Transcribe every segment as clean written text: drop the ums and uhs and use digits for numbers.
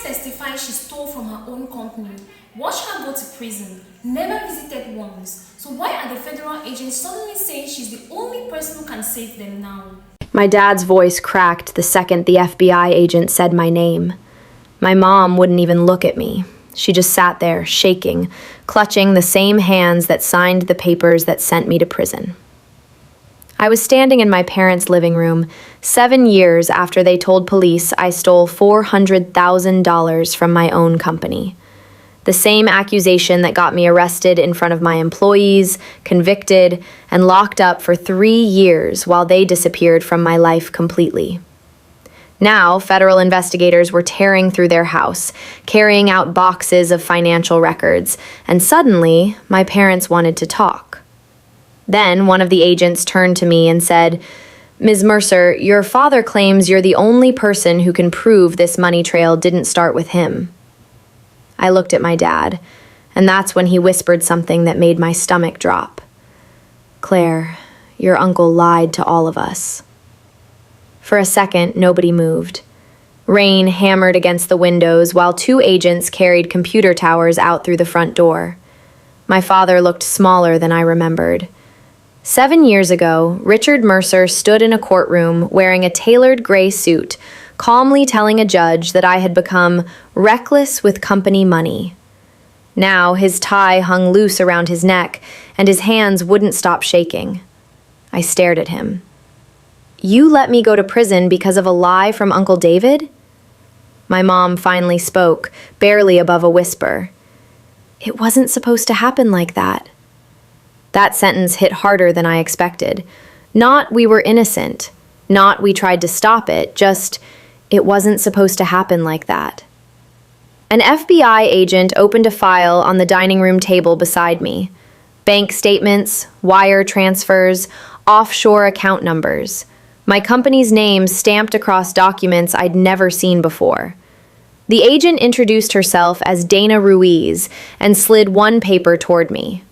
testified she stole from her own company. Watched her go to prison. Never visited once. So why are the federal agents suddenly saying she's the only person who can save them now? My dad's voice cracked the second the FBI agent said my name. My mom wouldn't even look at me. She just sat there, shaking, clutching the same hands that signed the papers that sent me to prison. I was standing in my parents' living room 7 years after they told police I stole $400,000 from my own company. The same accusation that got me arrested in front of my employees, convicted, and locked up for 3 years while they disappeared from my life completely. Now, federal investigators were tearing through their house, carrying out boxes of financial records, and suddenly, my parents wanted to talk. Then, one of the agents turned to me and said, "Ms. Mercer, your father claims you're the only person who can prove this money trail didn't start with him." I looked at my dad, and that's when he whispered something that made my stomach drop. "Claire, your uncle lied to all of us." For a second, nobody moved. Rain hammered against the windows while 2 agents carried computer towers out through the front door. My father looked smaller than I remembered. 7 years ago, Richard Mercer stood in a courtroom wearing a tailored gray suit, calmly telling a judge that I had become reckless with company money. Now his tie hung loose around his neck, and his hands wouldn't stop shaking. I stared at him. "You let me go to prison because of a lie from Uncle David?" My mom finally spoke, barely above a whisper. "It wasn't supposed to happen like that." That sentence hit harder than I expected. Not we were innocent, not we tried to stop it, just it wasn't supposed to happen like that. An FBI agent opened a file on the dining room table beside me. Bank statements, wire transfers, offshore account numbers. My company's name stamped across documents I'd never seen before. The agent introduced herself as Dana Ruiz and slid one paper toward me.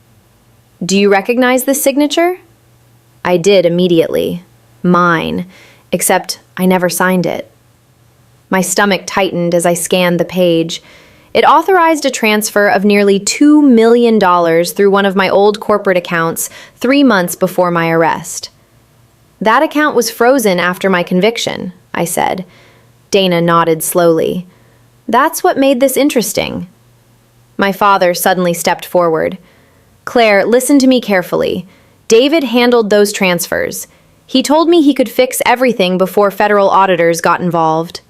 "Do you recognize this signature?" I did immediately. Mine, except I never signed it. My stomach tightened as I scanned the page. It authorized a transfer of nearly $2 million through one of my old corporate accounts 3 months before my arrest. "That account was frozen after my conviction," I said. Dana nodded slowly. "That's what made this interesting." My father suddenly stepped forward. "Claire, listen to me carefully. David handled those transfers. He told me he could fix everything before federal auditors got involved."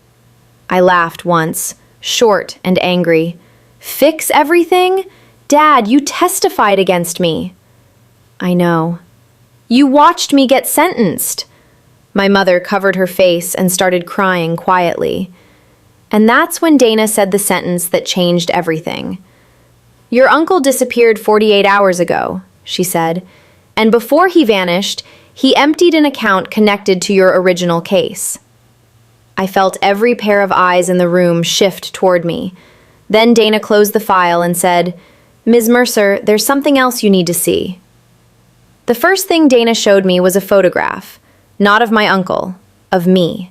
I laughed once, short and angry. "Fix everything? Dad, you testified against me." "I know." "You watched me get sentenced." My mother covered her face and started crying quietly. And that's when Dana said the sentence that changed everything. "Your uncle disappeared 48 hours ago," she said, "and before he vanished, he emptied an account connected to your original case." I felt every pair of eyes in the room shift toward me. Then Dana closed the file and said, "Ms. Mercer, there's something else you need to see." The first thing Dana showed me was a photograph, not of my uncle, of me.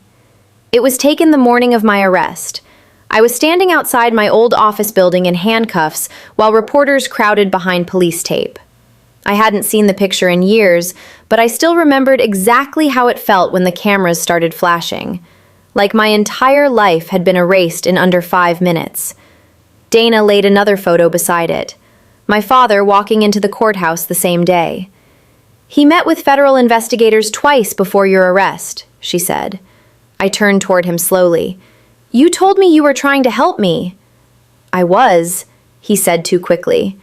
It was taken the morning of my arrest. I was standing outside my old office building in handcuffs while reporters crowded behind police tape. I hadn't seen the picture in years, but I still remembered exactly how it felt when the cameras started flashing. Like my entire life had been erased in under 5 minutes. Dana laid another photo beside it. My father walking into the courthouse the same day. "He met with federal investigators twice before your arrest," she said. I turned toward him slowly. "You told me you were trying to help me." "I was," he said too quickly.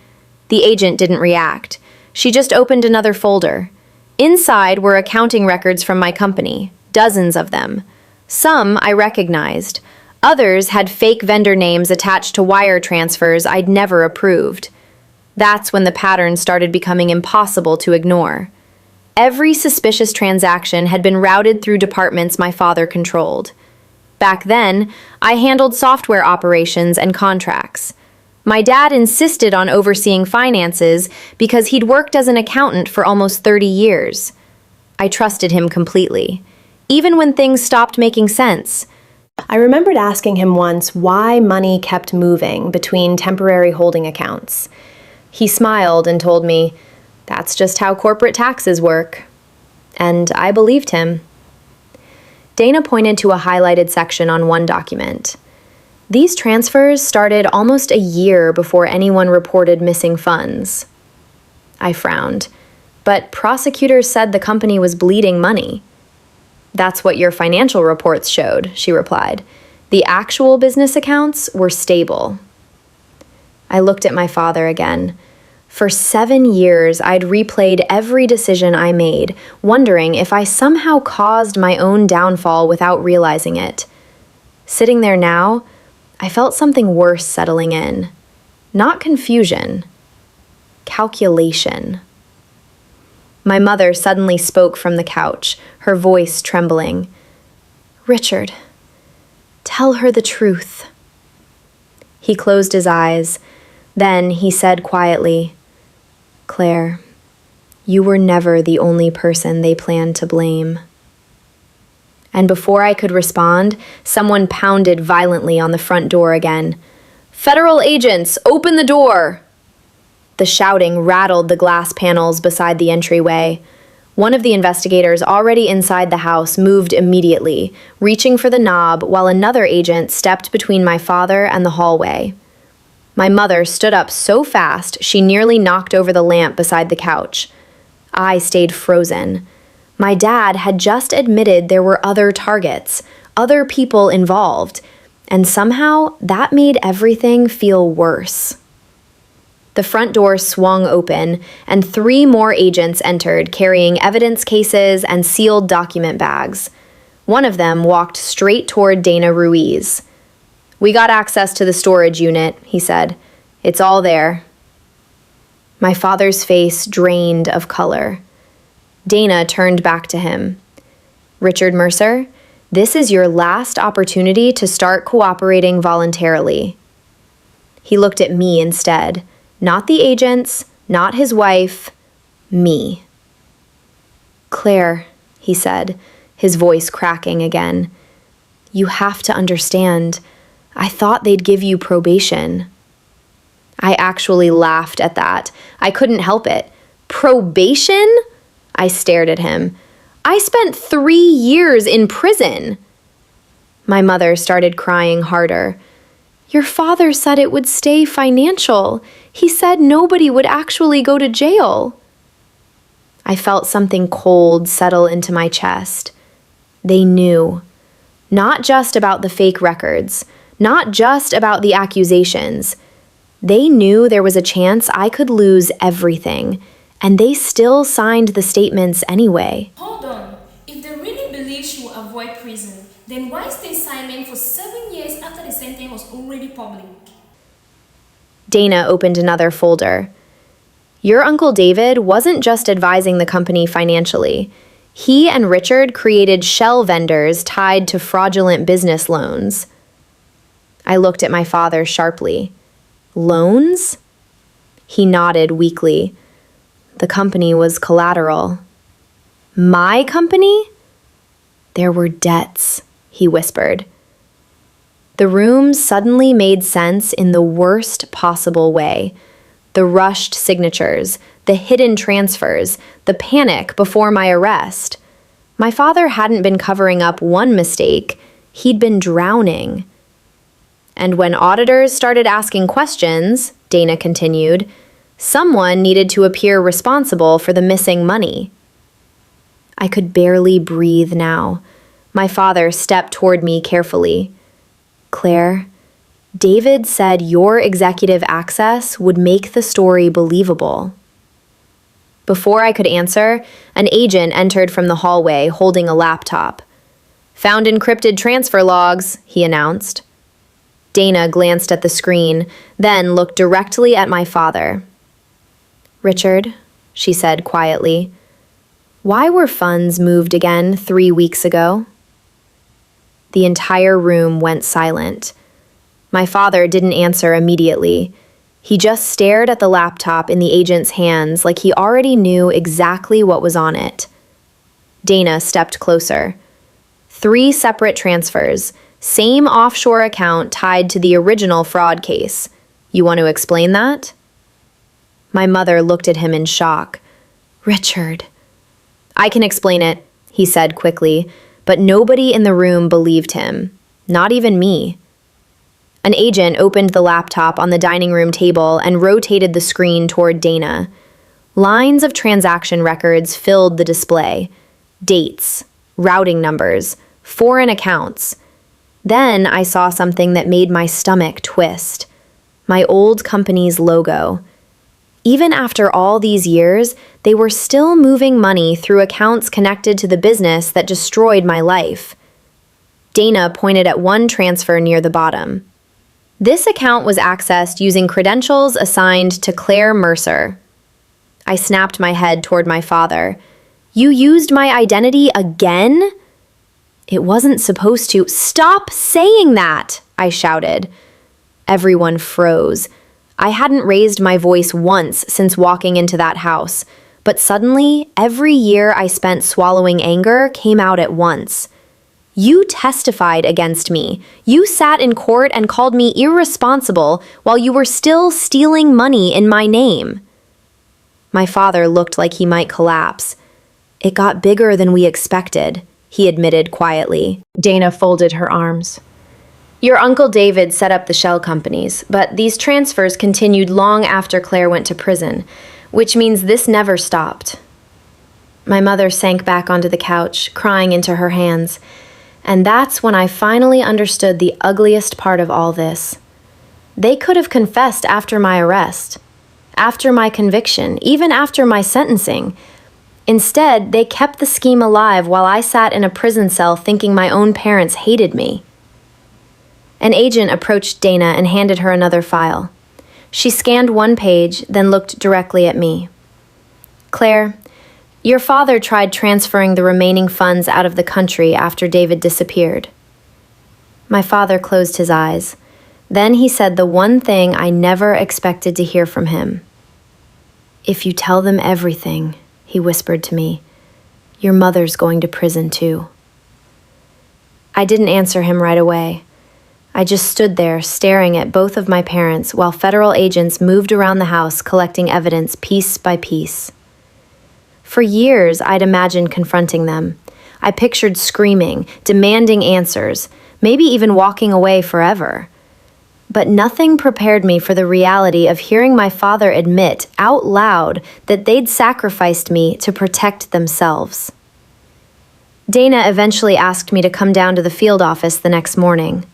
The agent didn't react. She just opened another folder. Inside were accounting records from my company, dozens of them. Some I recognized. Others had fake vendor names attached to wire transfers I'd never approved. That's when the pattern started becoming impossible to ignore. Every suspicious transaction had been routed through departments my father controlled. Back then, I handled software operations and contracts. My dad insisted on overseeing finances because he'd worked as an accountant for almost 30 years. I trusted him completely, even when things stopped making sense. I remembered asking him once why money kept moving between temporary holding accounts. He smiled and told me, "That's just how corporate taxes work." And I believed him. Dana pointed to a highlighted section on one document. These transfers started almost a year before anyone reported missing funds. I frowned, but prosecutors said the company was bleeding money. "That's what your financial reports showed," she replied. "The actual business accounts were stable." I looked at my father again. For 7 years, I'd replayed every decision I made, wondering if I somehow caused my own downfall without realizing it. Sitting there now, I felt something worse settling in. Not confusion. Calculation. My mother suddenly spoke from the couch, her voice trembling. "Richard, tell her the truth." He closed his eyes. Then he said quietly, "Claire, you were never the only person they planned to blame." And before I could respond, someone pounded violently on the front door again. "Federal agents, open the door!" The shouting rattled the glass panels beside the entryway. One of the investigators already inside the house moved immediately, reaching for the knob while another agent stepped between my father and the hallway. My mother stood up so fast she nearly knocked over the lamp beside the couch. I stayed frozen. My dad had just admitted there were other targets, other people involved, and somehow that made everything feel worse. The front door swung open, and 3 more agents entered carrying evidence cases and sealed document bags. One of them walked straight toward Dana Ruiz. "We got access to the storage unit," he said. "It's all there." My father's face drained of color. Dana turned back to him. "Richard Mercer, this is your last opportunity to start cooperating voluntarily." He looked at me instead. Not the agents, not his wife, me. "Claire," he said, his voice cracking again, "you have to understand. I thought they'd give you probation." I actually laughed at that. I couldn't help it. Probation? I stared at him. I spent 3 years in prison. My mother started crying harder. "Your father said it would stay financial. He said nobody would actually go to jail." I felt something cold settle into my chest. They knew. Not just about the fake records, not just about the accusations. They knew there was a chance I could lose everything, and they still signed the statements anyway. Hold on. If they really believe she will avoid prison, then why stay silent for 7 years after the sentence was already public? Dana opened another folder. Your Uncle David wasn't just advising the company financially. He and Richard created shell vendors tied to fraudulent business loans. I looked at my father sharply. Loans? He nodded weakly. The company was collateral. My company? There were debts, he whispered. The room suddenly made sense in the worst possible way. The rushed signatures, the hidden transfers, the panic before my arrest. My father hadn't been covering up one mistake, he'd been drowning. And when auditors started asking questions, Dana continued, someone needed to appear responsible for the missing money. I could barely breathe now. My father stepped toward me carefully. "Claire, David said your executive access would make the story believable." Before I could answer, an agent entered from the hallway holding a laptop. "Found encrypted transfer logs," he announced. Dana glanced at the screen, then looked directly at my father. "Richard," she said quietly, "why were funds moved again 3 weeks ago?" The entire room went silent. My father didn't answer immediately. He just stared at the laptop in the agent's hands like he already knew exactly what was on it. Dana stepped closer. 3 separate transfers, Same offshore account tied to the original fraud case. You want to explain that? My mother looked at him in shock. Richard. I can explain it, he said quickly, but nobody in the room believed him. Not even me. An agent opened the laptop on the dining room table and rotated the screen toward Dana. Lines of transaction records filled the display. Dates, routing numbers, foreign accounts. Then I saw something that made my stomach twist. My old company's logo. Even after all these years, they were still moving money through accounts connected to the business that destroyed my life. Dana pointed at one transfer near the bottom. This account was accessed using credentials assigned to Claire Mercer. I snapped my head toward my father. You used my identity again? It wasn't supposed to. Stop saying that, I shouted. Everyone froze. I hadn't raised my voice once since walking into that house, but suddenly, every year I spent swallowing anger came out at once. You testified against me. You sat in court and called me irresponsible while you were still stealing money in my name. My father looked like he might collapse. It got bigger than we expected, he admitted quietly. Dana folded her arms. Your Uncle David set up the shell companies, but these transfers continued long after Claire went to prison, which means this never stopped. My mother sank back onto the couch, crying into her hands, and that's when I finally understood the ugliest part of all this. They could have confessed after my arrest, after my conviction, even after my sentencing. Instead, they kept the scheme alive while I sat in a prison cell thinking my own parents hated me. An agent approached Dana and handed her another file. She scanned one page, then looked directly at me. Claire, your father tried transferring the remaining funds out of the country after David disappeared. My father closed his eyes. Then he said the one thing I never expected to hear from him. If you tell them everything, he whispered to me, your mother's going to prison too. I didn't answer him right away. I just stood there staring at both of my parents while federal agents moved around the house collecting evidence piece by piece. For years, I'd imagined confronting them. I pictured screaming, demanding answers, maybe even walking away forever. But nothing prepared me for the reality of hearing my father admit out loud that they'd sacrificed me to protect themselves. Dana eventually asked me to come down to the field office the next morning.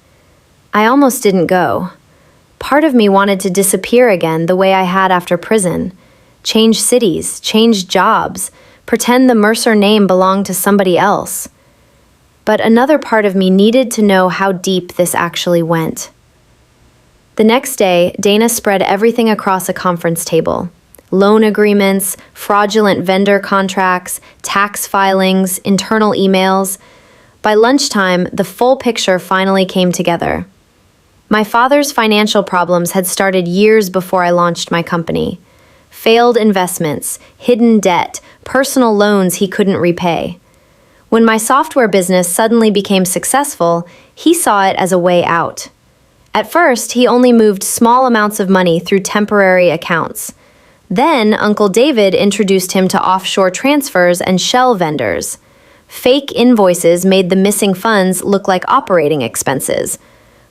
I almost didn't go. Part of me wanted to disappear again the way I had after prison. Change cities, change jobs, pretend the Mercer name belonged to somebody else. But another part of me needed to know how deep this actually went. The next day, Dana spread everything across a conference table. Loan agreements, fraudulent vendor contracts, tax filings, internal emails. By lunchtime, the full picture finally came together. My father's financial problems had started years before I launched my company. Failed investments, hidden debt, personal loans he couldn't repay. When my software business suddenly became successful, he saw it as a way out. At first, he only moved small amounts of money through temporary accounts. Then, Uncle David introduced him to offshore transfers and shell vendors. Fake invoices made the missing funds look like operating expenses.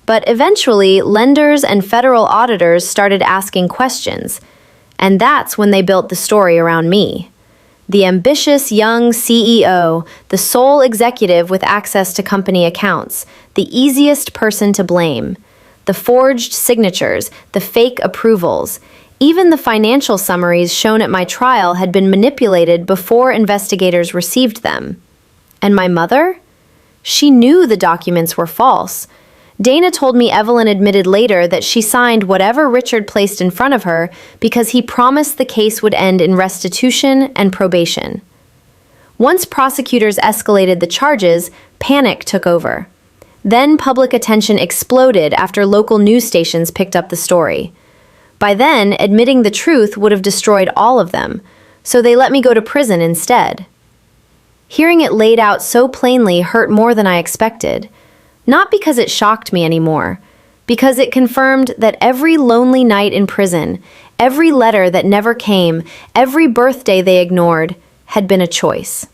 But eventually, lenders and federal auditors started asking questions. And that's when they built the story around me. The ambitious young CEO, the sole executive with access to company accounts, the easiest person to blame. The forged signatures, the fake approvals. Even the financial summaries shown at my trial had been manipulated before investigators received them. And my mother? She knew the documents were false. Dana told me Evelyn admitted later that she signed whatever Richard placed in front of her because he promised the case would end in restitution and probation. Once prosecutors escalated the charges, panic took over. Then public attention exploded after local news stations picked up the story. By then, admitting the truth would have destroyed all of them, so they let me go to prison instead. Hearing it laid out so plainly hurt more than I expected. Not because it shocked me anymore, because it confirmed that every lonely night in prison, every letter that never came, every birthday they ignored, had been a choice.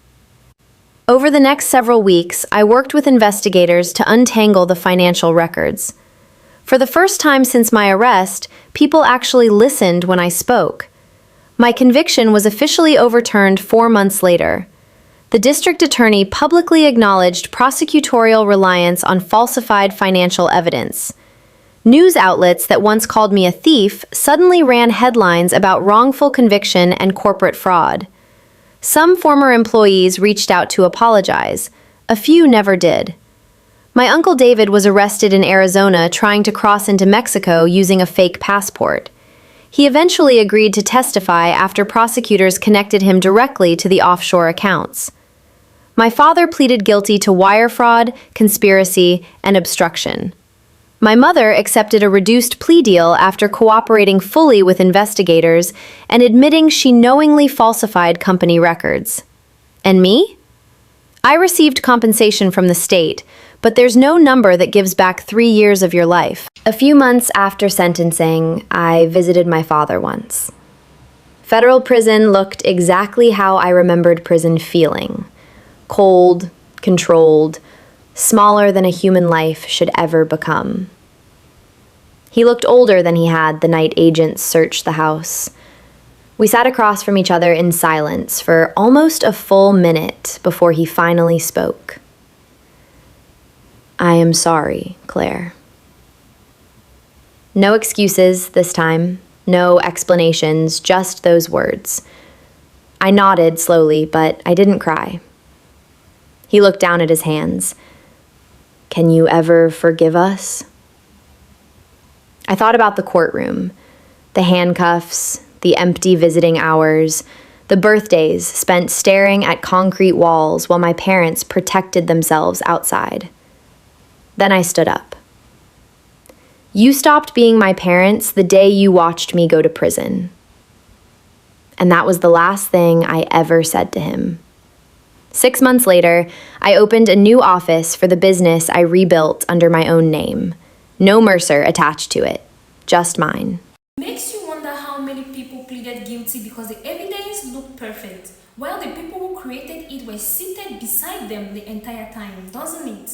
Over the next several weeks, I worked with investigators to untangle the financial records. For the first time since my arrest, people actually listened when I spoke. My conviction was officially overturned 4 months later. The district attorney publicly acknowledged prosecutorial reliance on falsified financial evidence. News outlets that once called me a thief suddenly ran headlines about wrongful conviction and corporate fraud. Some former employees reached out to apologize. A few never did. My Uncle David was arrested in Arizona trying to cross into Mexico using a fake passport. He eventually agreed to testify after prosecutors connected him directly to the offshore accounts. My father pleaded guilty to wire fraud, conspiracy, and obstruction. My mother accepted a reduced plea deal after cooperating fully with investigators and admitting she knowingly falsified company records. And me? I received compensation from the state, but there's no number that gives back 3 years of your life. A few months after sentencing, I visited my father once. Federal prison looked exactly how I remembered prison feeling. Cold, controlled, smaller than a human life should ever become. He looked older than he had the night agents searched the house. We sat across from each other in silence for almost a full minute before he finally spoke. "I am sorry, Claire." No excuses this time, no explanations, just those words. I nodded slowly, but I didn't cry. He looked down at his hands. "Can you ever forgive us?" I thought about the courtroom, the handcuffs, the empty visiting hours, the birthdays spent staring at concrete walls while my parents protected themselves outside. Then I stood up. "You stopped being my parents the day you watched me go to prison." And that was the last thing I ever said to him. 6 months later, I opened a new office for the business I rebuilt under my own name. No Mercer attached to it, just mine. Makes you wonder how many people pleaded guilty because the evidence looked perfect, while the people who created it were seated beside them the entire time, doesn't it?